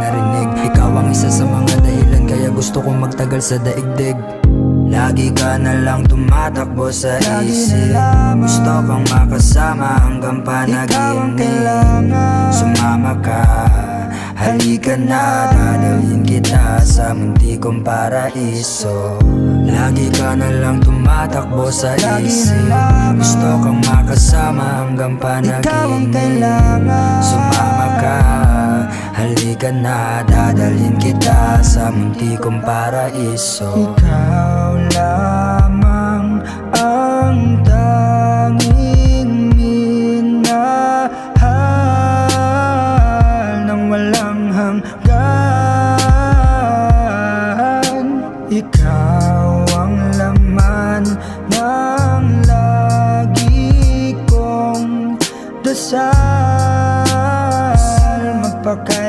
narinig. Ikaw ang isa sa mga dahilan kaya gusto kong magtagal sa daigdig. Lagi ka na lang tumatakbo sa isip. Gusto kang makasama hanggang panaginip. Sumama ka, halika na, dadalhin kita sa munti kong paraiso. Lagi ka na lang tumatakbo sa isip. Gusto kang makasama hanggang panaginip. Sumama ka, halika na, dadalhin kita sa munti kong paraiso. Ikaw lamang ang tanging minahal ng walang hanggan. Ikaw ang laman ng lagi kong dasal. Magpakailanman